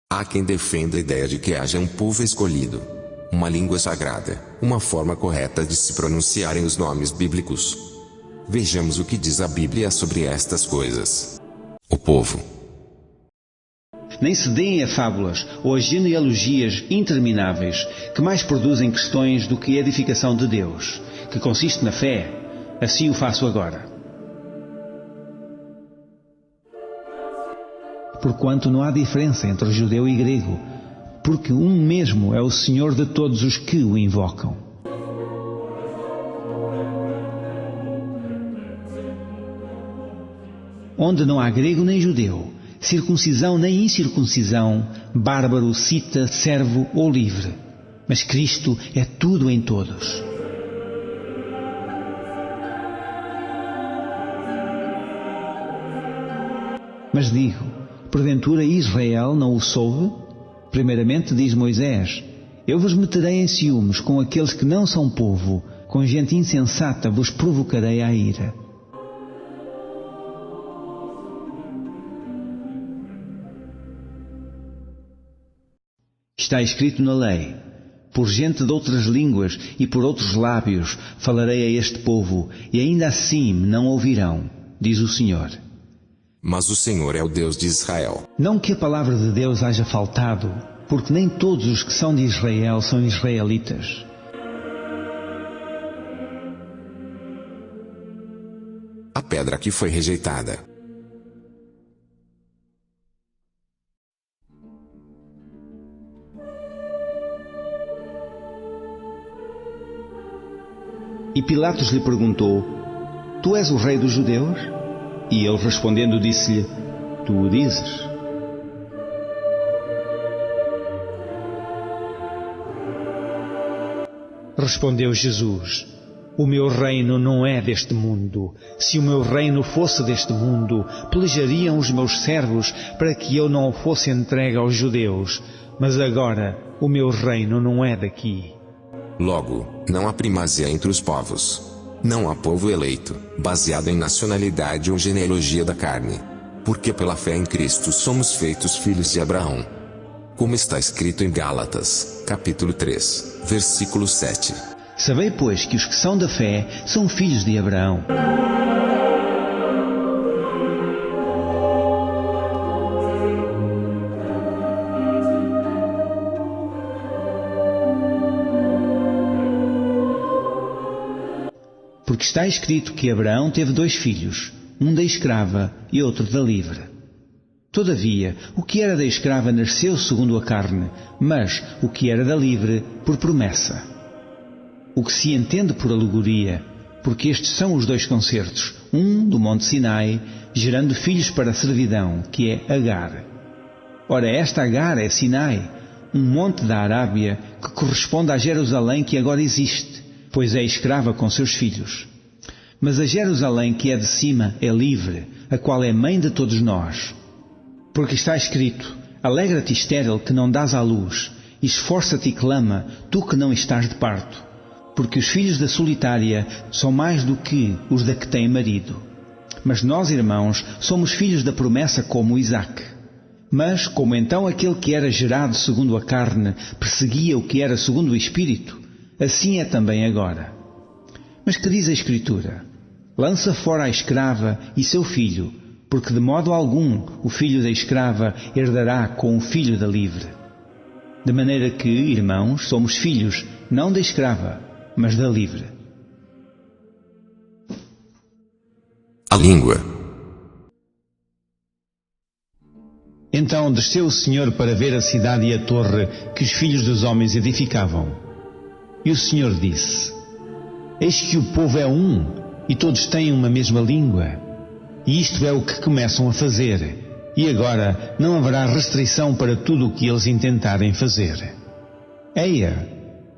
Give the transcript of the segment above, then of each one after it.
Há quem defenda a ideia de que haja um povo escolhido, uma língua sagrada, uma forma correta de se pronunciarem os nomes bíblicos. Vejamos o que diz a Bíblia sobre estas coisas. O povo. Nem se deem a fábulas ou a genealogias intermináveis, que mais produzem questões do que a edificação de Deus, que consiste na fé. Assim o faço agora. Porquanto não há diferença entre judeu e grego, porque um mesmo é o Senhor de todos os que o invocam. Onde não há grego nem judeu, circuncisão nem incircuncisão, bárbaro, cita, servo ou livre, mas Cristo é tudo em todos. Mas digo, porventura Israel não o soube? Primeiramente diz Moisés: eu vos meterei em ciúmes com aqueles que não são povo, com gente insensata vos provocarei à ira. Está escrito na lei: por gente de outras línguas e por outros lábios falarei a este povo, e ainda assim me não ouvirão, diz o Senhor. Mas o Senhor é o Deus de Israel. Não que a palavra de Deus haja faltado, porque nem todos os que são de Israel são israelitas. A pedra que foi rejeitada. E Pilatos lhe perguntou: tu és o rei dos judeus? E ele respondendo disse-lhe: tu o dizes. Respondeu Jesus: o meu reino não é deste mundo. Se o meu reino fosse deste mundo, pelejariam os meus servos para que eu não o fosse entregue aos judeus. Mas agora o meu reino não é daqui. Logo, não há primazia entre os povos. Não há povo eleito, baseado em nacionalidade ou genealogia da carne. Porque pela fé em Cristo somos feitos filhos de Abraão. Como está escrito em Gálatas, capítulo 3, versículo 7. Sabei, pois, que os que são da fé são filhos de Abraão. Porque está escrito que Abraão teve 2 filhos, um da escrava e outro da livre. Todavia, o que era da escrava nasceu segundo a carne, mas o que era da livre, por promessa. O que se entende por alegoria, porque estes são os 2 concertos, um do monte Sinai, gerando filhos para a servidão, que é Agar. Ora, esta Agar é Sinai, um monte da Arábia que corresponde à Jerusalém que agora existe, pois é escrava com seus filhos. Mas a Jerusalém que é de cima é livre, a qual é mãe de todos nós. Porque está escrito: alegra-te, estéril, que não dás à luz, e esforça-te e clama, tu que não estás de parto. Porque os filhos da solitária são mais do que os da que tem marido. Mas nós, irmãos, somos filhos da promessa como Isaque. Mas, como então aquele que era gerado segundo a carne perseguia o que era segundo o Espírito, assim é também agora. Mas que diz a Escritura? Lança fora a escrava e seu filho, porque de modo algum o filho da escrava herdará com o filho da livre. De maneira que, irmãos, somos filhos, não da escrava, mas da livre. A língua. Então desceu o Senhor para ver a cidade e a torre que os filhos dos homens edificavam. E o Senhor disse: eis que o povo é um, e todos têm uma mesma língua. E isto é o que começam a fazer. E agora não haverá restrição para tudo o que eles intentarem fazer. Eia,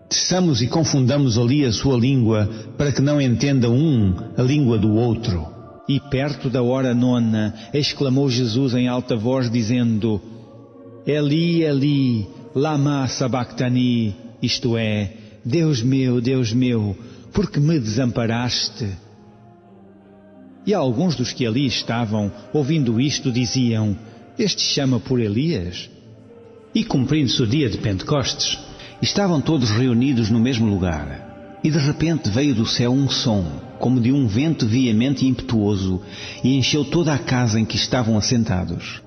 desçamos e confundamos ali a sua língua, para que não entenda um a língua do outro. E perto da hora 9, exclamou Jesus em alta voz, dizendo: Eli, Eli, lama sabachthani, isto é, Deus meu, por que me desamparaste? E alguns dos que ali estavam, ouvindo isto, diziam: este chama por Elias? E cumprindo-se o dia de Pentecostes, estavam todos reunidos no mesmo lugar. E de repente veio do céu um som, como de um vento veemente e impetuoso, e encheu toda a casa em que estavam assentados.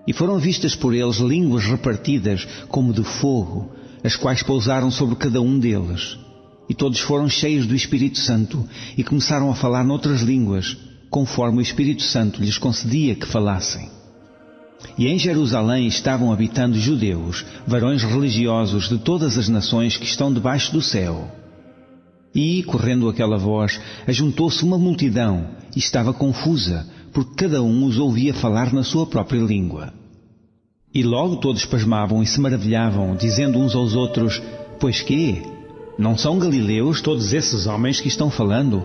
E foram vistas por eles línguas repartidas como de fogo, as quais pousaram sobre cada um deles. E todos foram cheios do Espírito Santo e começaram a falar noutras línguas, conforme o Espírito Santo lhes concedia que falassem. E em Jerusalém estavam habitando judeus, varões religiosos de todas as nações que estão debaixo do céu. E, correndo aquela voz, ajuntou-se uma multidão e estava confusa, porque cada um os ouvia falar na sua própria língua. E logo todos pasmavam e se maravilhavam, dizendo uns aos outros: Pois quê? Não são galileus todos esses homens que estão falando?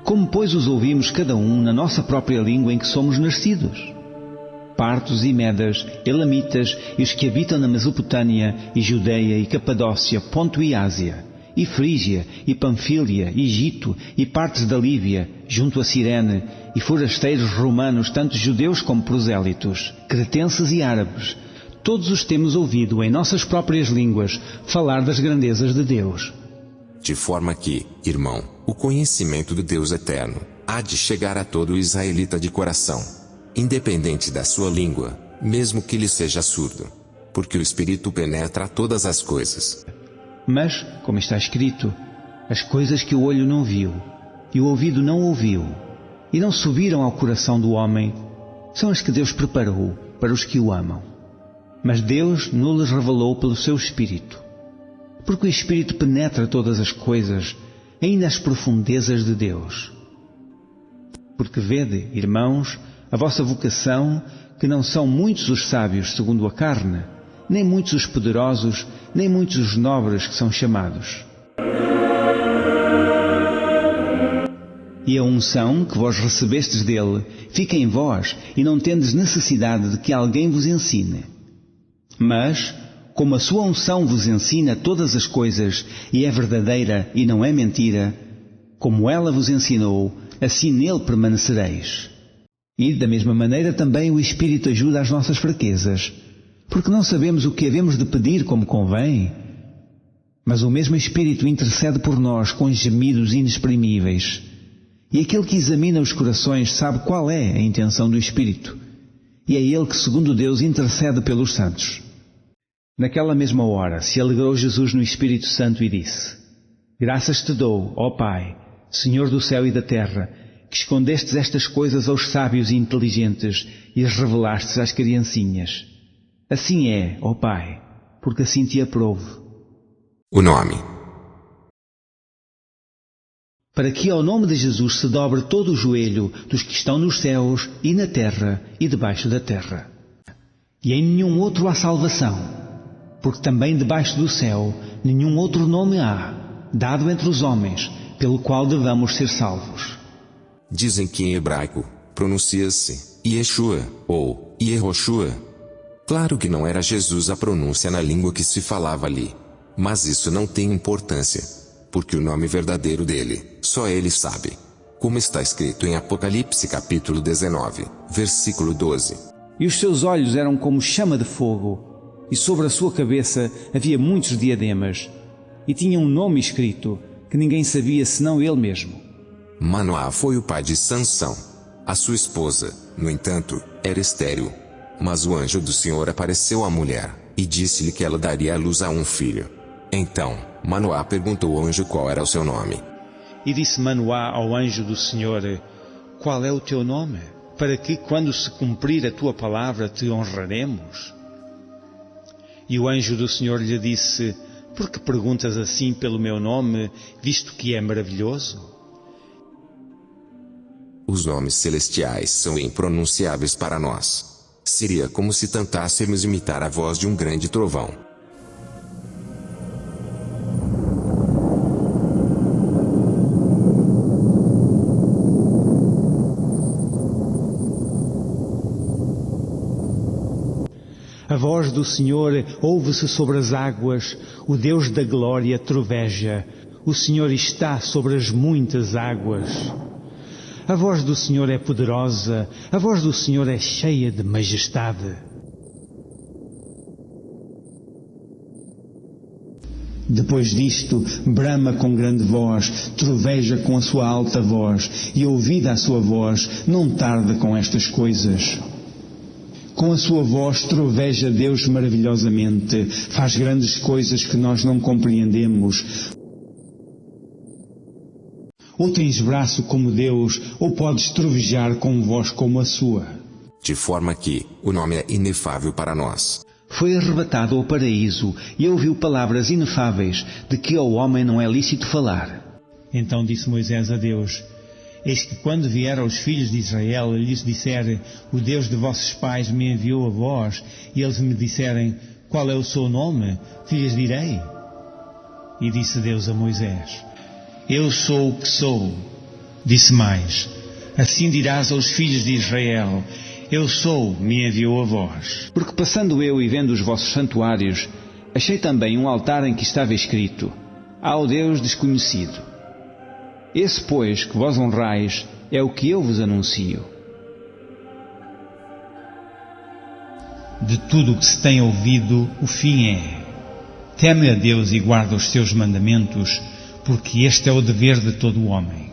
Como, pois, os ouvimos cada um na nossa própria língua em que somos nascidos? Partos e medas, elamitas e os que habitam na Mesopotâmia e Judeia e Capadócia, Ponto e Ásia, e Frígia e Panfília, Egito e partes da Líbia, junto a Cirene, e forasteiros romanos, tanto judeus como prosélitos, cretenses e árabes, todos os temos ouvido em nossas próprias línguas falar das grandezas de Deus. De forma que, irmão, o conhecimento do Deus eterno há de chegar a todo israelita de coração, independente da sua língua, mesmo que lhe seja surdo, porque o Espírito penetra todas as coisas. Mas, como está escrito, as coisas que o olho não viu, e o ouvido não ouviu, e não subiram ao coração do homem, são as que Deus preparou para os que o amam. Mas Deus nos revelou pelo seu Espírito, porque o Espírito penetra todas as coisas, ainda as profundezas de Deus. Porque vede, irmãos, a vossa vocação, que não são muitos os sábios segundo a carne, nem muitos os poderosos, nem muitos os nobres que são chamados. E a unção que vós recebestes dele fica em vós, e não tendes necessidade de que alguém vos ensine. Mas, como a sua unção vos ensina todas as coisas, e é verdadeira e não é mentira, como ela vos ensinou, assim nele permanecereis. E, da mesma maneira, também o Espírito ajuda às nossas fraquezas, porque não sabemos o que havemos de pedir como convém. Mas o mesmo Espírito intercede por nós com gemidos inexprimíveis. E aquele que examina os corações sabe qual é a intenção do Espírito. E é ele que, segundo Deus, intercede pelos santos. Naquela mesma hora se alegrou Jesus no Espírito Santo e disse: Graças te dou, ó Pai, Senhor do céu e da terra, que escondestes estas coisas aos sábios e inteligentes e as revelastes às criancinhas. Assim é, ó Pai, porque assim te aprouve. O nome. Para que ao nome de Jesus se dobre todo o joelho dos que estão nos céus e na terra e debaixo da terra. E em nenhum outro há salvação, porque também debaixo do céu nenhum outro nome há, dado entre os homens, pelo qual devamos ser salvos. Dizem que em hebraico pronuncia-se Yeshua ou Yehoshua. Claro que não era Jesus a pronúncia na língua que se falava ali, mas isso não tem importância, porque o nome verdadeiro dele, só ele sabe. Como está escrito em Apocalipse capítulo 19, versículo 12. E os seus olhos eram como chama de fogo, e sobre a sua cabeça havia muitos diademas, e tinha um nome escrito, que ninguém sabia senão ele mesmo. Manoá foi o pai de Sansão. A sua esposa, no entanto, era estéril. Mas o anjo do Senhor apareceu à mulher, e disse-lhe que ela daria à luz a um filho. Então, Manoá perguntou ao anjo qual era o seu nome. E disse Manoá ao anjo do Senhor: Qual é o teu nome? Para que, quando se cumprir a tua palavra, te honraremos? E o anjo do Senhor lhe disse: Por que perguntas assim pelo meu nome, visto que é maravilhoso? Os nomes celestiais são impronunciáveis para nós. Seria como se tentássemos imitar a voz de um grande trovão. A voz do Senhor ouve-se sobre as águas, o Deus da glória troveja, o Senhor está sobre as muitas águas. A voz do Senhor é poderosa, a voz do Senhor é cheia de majestade. Depois disto, brama com grande voz, troveja com a sua alta voz, e ouvida a sua voz, não tarda com estas coisas. Com a sua voz troveja Deus maravilhosamente, faz grandes coisas que nós não compreendemos. Ou tens braço como Deus, ou podes trovejar com voz como a sua. De forma que, o nome é inefável para nós. Foi arrebatado ao paraíso e ouviu palavras inefáveis, de que ao homem não é lícito falar. Então disse Moisés a Deus: Eis que quando vier aos filhos de Israel e lhes disser: O Deus de vossos pais me enviou a vós, e eles me disserem: Qual é o seu nome? Que lhes direi? E disse Deus a Moisés: Eu sou o que sou. Disse mais: Assim dirás aos filhos de Israel: Eu sou, me enviou a vós. Porque passando eu e vendo os vossos santuários, achei também um altar em que estava escrito: Ao Deus desconhecido. Esse, pois, que vós honrais, é o que eu vos anuncio. De tudo o que se tem ouvido, o fim é: teme a Deus e guarda os seus mandamentos, porque este é o dever de todo o homem.